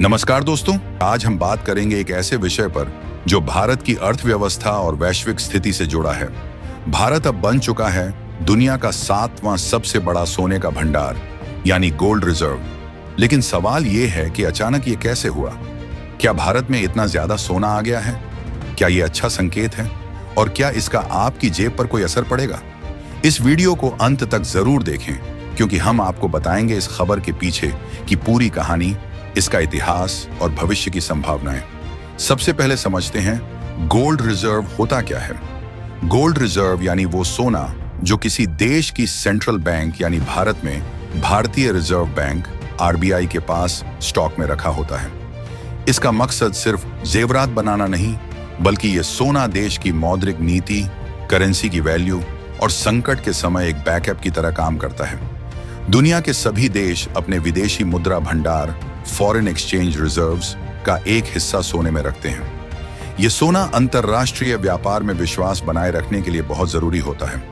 नमस्कार दोस्तों, आज हम बात करेंगे एक ऐसे विषय पर जो भारत की अर्थव्यवस्था और वैश्विक स्थिति से जुड़ा है। भारत अब बन चुका है दुनिया का 7वां सबसे बड़ा सोने का भंडार यानी गोल्ड रिजर्व। लेकिन सवाल ये है कि अचानक ये कैसे हुआ? क्या भारत में इतना ज्यादा सोना आ गया है? क्या ये अच्छा संकेत है? और क्या इसका आपकी जेब पर कोई असर पड़ेगा? इस वीडियो को अंत तक जरूर देखें, क्योंकि हम आपको बताएंगे इस खबर के पीछे की पूरी कहानी, इसका इतिहास और भविष्य की संभावनाएं। सबसे पहले समझते हैं गोल्ड रिजर्व होता क्या है। गोल्ड रिजर्व यानी वो सोना जो किसी देश की सेंट्रल बैंक यानी भारत में भारतीय रिजर्व बैंक आरबीआई के पास स्टॉक में रखा होता है। इसका मकसद सिर्फ जेवरात बनाना नहीं, बल्कि ये सोना देश की मौद्रिक नीति, करेंसी की वैल्यू और संकट के समय एक बैकअप की तरह काम करता है। दुनिया के सभी देश अपने विदेशी मुद्रा भंडार फॉरेन एक्सचेंज रिजर्व्स का एक हिस्सा सोने में रखते हैं। यह सोना अंतरराष्ट्रीय व्यापार में विश्वास बनाए रखने के लिए बहुत जरूरी होता है।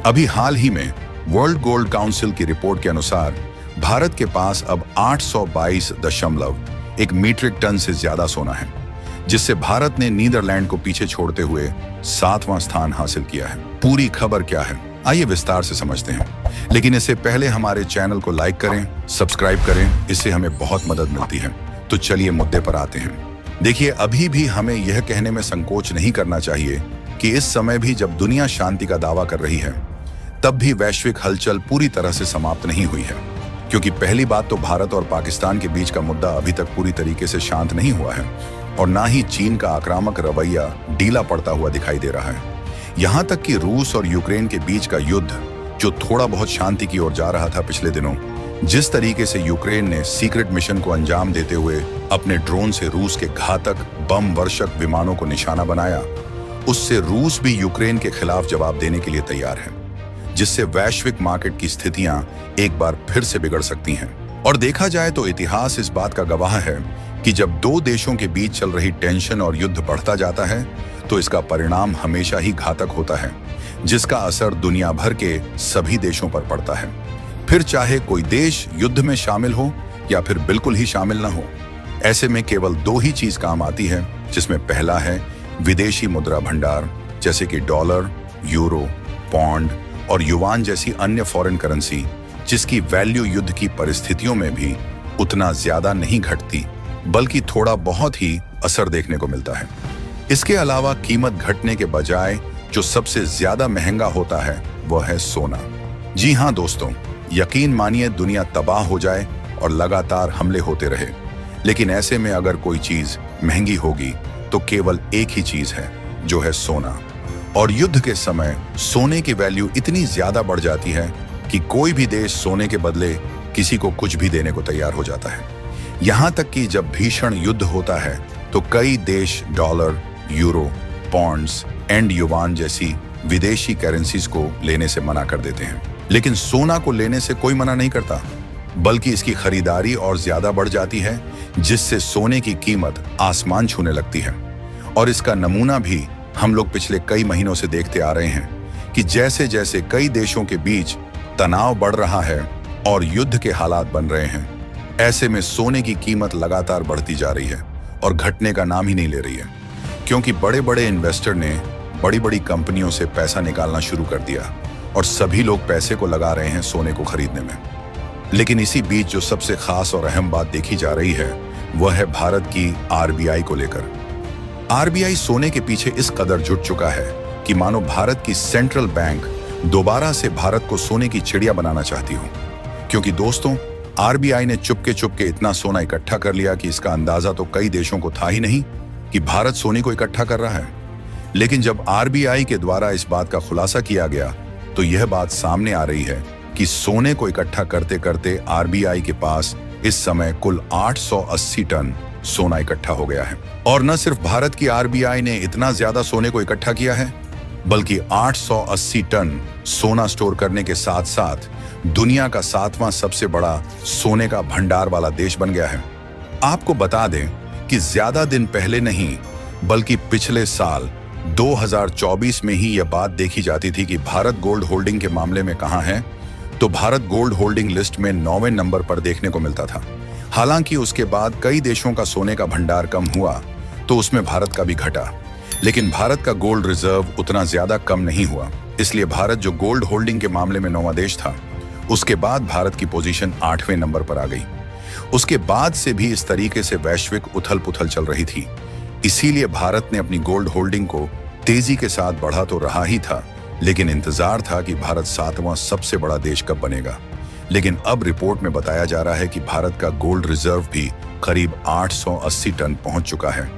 अभी हाल ही में वर्ल्ड गोल्ड काउंसिल की रिपोर्ट के अनुसार भारत के पास अब 822.1 मीट्रिक टन से ज्यादा सोना है, जिससे भारत ने नीदरलैंड को पीछे छोड़ते हुए 7वां स्थान हासिल किया है। पूरी खबर क्या है, आइए विस्तार से समझते हैं। लेकिन इससे पहले हमारे चैनल को लाइक करें, सब्सक्राइब करें, इससे हमें बहुत मदद मिलती है। तो चलिए मुद्दे पर आते हैं। देखिए, अभी भी हमें यह कहने में संकोच नहीं करना चाहिए कि इस समय भी जब दुनिया शांति का दावा कर रही है, तब भी वैश्विक हलचल पूरी तरह से समाप्त नहीं हुई है। क्योंकि पहली बात तो भारत और पाकिस्तान के बीच का मुद्दा अभी तक पूरी तरीके से शांत नहीं हुआ है, और ना ही चीन का आक्रामक रवैया ढीला पड़ता हुआ दिखाई दे रहा है। यहाँ तक कि रूस और यूक्रेन के बीच का युद्ध, जो थोड़ा बहुत शांति की ओर जा रहा था पिछले दिनों, जिस तरीके से यूक्रेन ने सीक्रेट मिशन को अंजाम देते हुए अपने ड्रोन से रूस के घातक बम वर्षक विमानों को निशाना बनाया, उससे रूस भी यूक्रेन के खिलाफ जवाब देने के लिए तैयार है, जिससे वैश्विक मार्केट की स्थितियां एक बार फिर से बिगड़ सकती हैं। और देखा जाए तो इतिहास इस बात का गवाह है कि जब दो देशों के बीच चल रही टेंशन और युद्ध बढ़ता जाता है, तो इसका परिणाम हमेशा ही घातक होता है, जिसका असर दुनिया भर के सभी देशों पर पड़ता है। फिर चाहे कोई देश युद्ध में शामिल हो या फिर बिल्कुल ही शामिल न हो। ऐसे में केवल दो ही चीज काम आती है, जिसमें पहला है विदेशी मुद्रा भंडार, जैसे कि डॉलर, यूरो, पौंड और युआन जैसी अन्य फॉरेन करेंसी, जिसकी वैल्यू युद्ध की परिस्थितियों में भी उतना ज्यादा नहीं घटती, बल्कि थोड़ा बहुत ही असर देखने को मिलता है। इसके अलावा कीमत घटने के बजाय जो सबसे ज्यादा महंगा होता है वह है सोना। जी हाँ दोस्तों, यकीन मानिए, दुनिया तबाह हो जाए और लगातार हमले होते रहे, लेकिन ऐसे में अगर कोई चीज महंगी होगी तो केवल एक ही चीज है, जो है सोना। और युद्ध के समय सोने की वैल्यू इतनी ज्यादा बढ़ जाती है कि कोई भी देश सोने के बदले किसी को कुछ भी देने को तैयार हो जाता है। यहाँ तक कि जब भीषण युद्ध होता है तो कई देश dollar, euro, Pond's and yuan जैसी विदेशी करेंसीज को लेने से मना कर देते हैं। लेकिन सोना को लेने से कोई मना नहीं करता, बल्कि इसकी खरीदारी और ज्यादा बढ़ जाती है, जिससे सोने की कीमत आसमान छूने लगती है। और इसका नमूना भी हम लोग पिछले कई महीनों से देखते आ रहे हैं कि जैसे जैसे कई देशों के बीच तनाव बढ़ रहा है और युद्ध के हालात बन रहे हैं, ऐसे में सोने की कीमत लगातार बढ़ती जा रही है और घटने का नाम ही नहीं ले रही है। क्योंकि बड़े बड़े इन्वेस्टर ने बड़ी बड़ी कंपनियों से पैसा निकालना शुरू कर दिया और सभी लोग पैसे को लगा रहे हैं सोने को खरीदने में। लेकिन इसी बीच जो सबसे खास और अहम बात देखी जा रही है, वह है भारत की आरबीआई को लेकर। आरबीआई सोने के पीछे इस कदर जुट चुका है कि मानो भारत की सेंट्रल बैंक दोबारा से भारत को सोने की चिड़िया बनाना चाहती हो। क्योंकि दोस्तों, आरबीआई ने चुपके इतना सोना इकट्ठा कर लिया कि इसका अंदाजा तो कई देशों को था ही नहीं कि भारत सोने को इकट्ठा कर रहा है। लेकिन जब आरबीआई के द्वारा इस बात का खुलासा किया गया, तो यह बात सामने आ रही है कि सोने को इकट्ठा करते करते आरबीआई के पास इस समय कुल 880 टन सोना इकट्ठा हो गया है। और न सिर्फ भारत की आरबीआई ने इतना ज्यादा सोने को इकट्ठा किया है, बल्कि 880 टन सोना स्टोर करने के साथ साथ दुनिया का 7वां सबसे बड़ा सोने का भंडार वाला देश बन गया है। आपको बता दें कि ज्यादा दिन पहले नहीं, बल्कि पिछले साल 2024 में ही यह बात देखी जाती थी कि भारत गोल्ड होल्डिंग के मामले में कहां है, तो भारत गोल्ड होल्डिंग लिस्ट में 9वें नंबर पर देखने को मिलता था। हालांकि उसके बाद कई देशों का सोने का भंडार कम हुआ तो उसमें भारत का भी घटा, लेकिन भारत का गोल्ड रिजर्व उतना ज्यादा कम नहीं हुआ। इसलिए भारत जो गोल्ड होल्डिंग के मामले में 9वां देश था, उसके बाद भारत की पोजीशन 8वें नंबर पर आ गई। उसके बाद से भी इस तरीके से वैश्विक उथल पुथल चल रही थी। इसीलिए भारत ने अपनी गोल्ड होल्डिंग को तेजी के साथ बढ़ा तो रहा ही था, लेकिन इंतजार था कि भारत 7वां सबसे बड़ा देश कब बनेगा। लेकिन अब रिपोर्ट में बताया जा रहा है कि भारत का गोल्ड रिजर्व भी करीब 880 टन पहुंच चुका है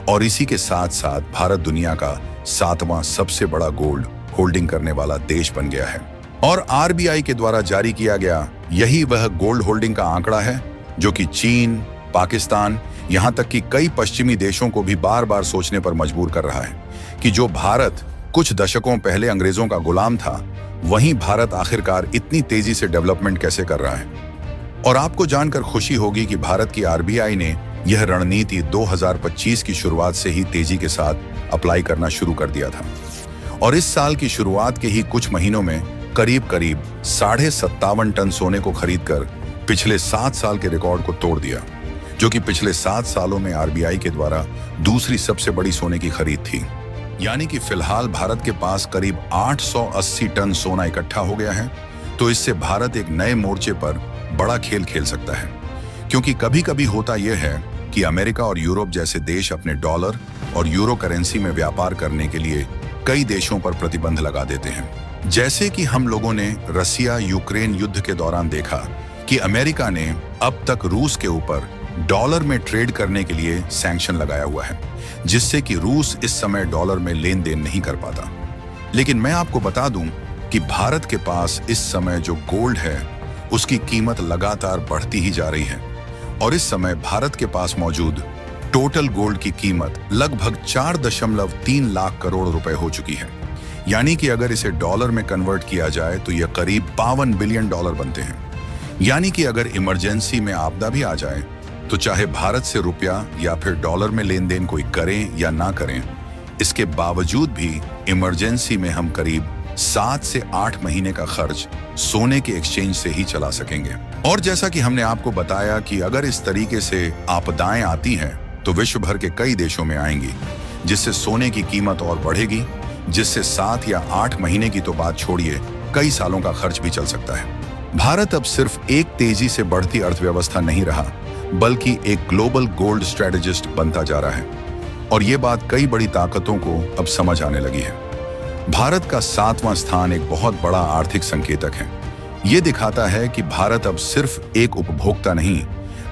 और इसी के साथ साथ भारत दुनिया का 7वां सबसे बड़ा गोल्ड होल्डिंग करने वाला देश बन गया है। और आरबीआई के द्वारा जारी किया गया यही वह गोल्ड होल्डिंग का आंकड़ा है जो कि चीन, पाकिस्तान, यहां तक कि कई पश्चिमी देशों को भी बार बार सोचने पर मजबूर कर रहा है कि जो भारत कुछ दशकों पहले अंग्रेजों का गुलाम था, वहीं भारत आखिरकार इतनी तेजी से डेवलपमेंट कैसे कर रहा है। और आपको जानकर खुशी होगी कि भारत की आरबीआई ने यह रणनीति 2025 की शुरुआत से ही तेजी के साथ अप्लाई करना शुरू कर दिया था और इस साल की शुरुआत के ही कुछ महीनों में करीब 57.5 टन सोने को खरीदकर पिछले 7 साल के रिकॉर्ड को तोड़ दिया, जो कि पिछले 7 सालों में आरबीआई के द्वारा दूसरी सबसे बड़ी सोने की खरीद थी। यानी कि फिलहाल भारत के पास करीब 880 टन सोना इकट्ठा हो गया है। तो इससे भारत एक नए मोर्चे पर बड़ा खेल खेल सकता है, क्योंकि कभी कभी होता यह है कि अमेरिका और यूरोप जैसे देश अपने डॉलर और यूरो करेंसी में व्यापार करने के लिए कई देशों पर प्रतिबंध लगा देते हैं। जैसे कि हम लोगों ने रसिया यूक्रेन युद्ध के दौरान देखा कि अमेरिका ने अब तक रूस के ऊपर डॉलर में ट्रेड करने के लिए सैंक्शन लगाया हुआ है, जिससे कि रूस इस समय डॉलर में लेन देन नहीं कर पाता। लेकिन मैं आपको बता दूं कि भारत के पास इस समय जो गोल्ड है उसकी कीमत लगातार बढ़ती ही जा रही है और इस समय भारत के पास मौजूद टोटल गोल्ड की कीमत लगभग 4.3 लाख करोड़ रुपए हो चुकी है। यानी कि अगर इसे डॉलर में कन्वर्ट किया जाए तो यह करीब 52 बिलियन डॉलर बनते हैं। यानी कि अगर इमरजेंसी में आपदा भी आ जाए तो चाहे भारत से रुपया या फिर डॉलर में लेन देन कोई करें या ना करें, इसके बावजूद भी इमरजेंसी में हम करीब 7 से 8 महीने का खर्च सोने के एक्सचेंज से ही चला सकेंगे। और जैसा कि हमने आपको बताया कि अगर इस तरीके से आपदाएं आती हैं तो विश्व भर के कई देशों में आएंगी, जिससे सोने की कीमत और बढ़ेगी, जिससे 7 या 8 महीने की तो बात छोड़िए, कई सालों का खर्च भी चल सकता है। भारत अब सिर्फ एक तेजी से बढ़ती अर्थव्यवस्था नहीं रहा, बल्कि एक ग्लोबल गोल्ड स्ट्रेटेजिस्ट बनता जा रहा है और ये बात कई बड़ी ताकतों को अब समझ आने लगी है। भारत का 7वां स्थान एक बहुत बड़ा आर्थिक संकेतक है। ये दिखाता है कि भारत अब सिर्फ एक उपभोक्ता नहीं,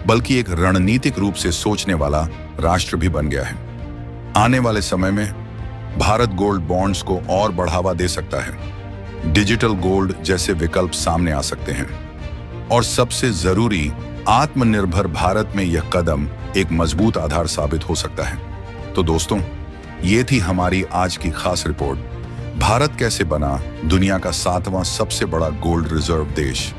बल्कि एक रणनीतिक रूप से सोचने वाला राष्ट्र भी बन गया है। आने वाले समय में भारत गोल्ड बॉन्ड्स को और बढ़ावा दे सकता है, डिजिटल गोल्ड जैसे विकल्प सामने आ सकते हैं और सबसे जरूरी, आत्मनिर्भर भारत में यह कदम एक मजबूत आधार साबित हो सकता है। तो दोस्तों, ये थी हमारी आज की खास रिपोर्ट, भारत कैसे बना दुनिया का 7वां सबसे बड़ा गोल्ड रिजर्व देश।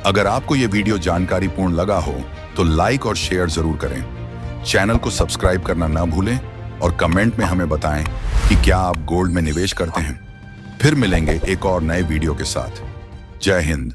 अगर आपको यह वीडियो जानकारीपूर्ण लगा हो तो लाइक और शेयर जरूर करें, चैनल को सब्सक्राइब करना ना भूलें और कमेंट में हमें बताएं कि क्या आप गोल्ड में निवेश करते हैं। फिर मिलेंगे एक और नए वीडियो के साथ। जय हिंद।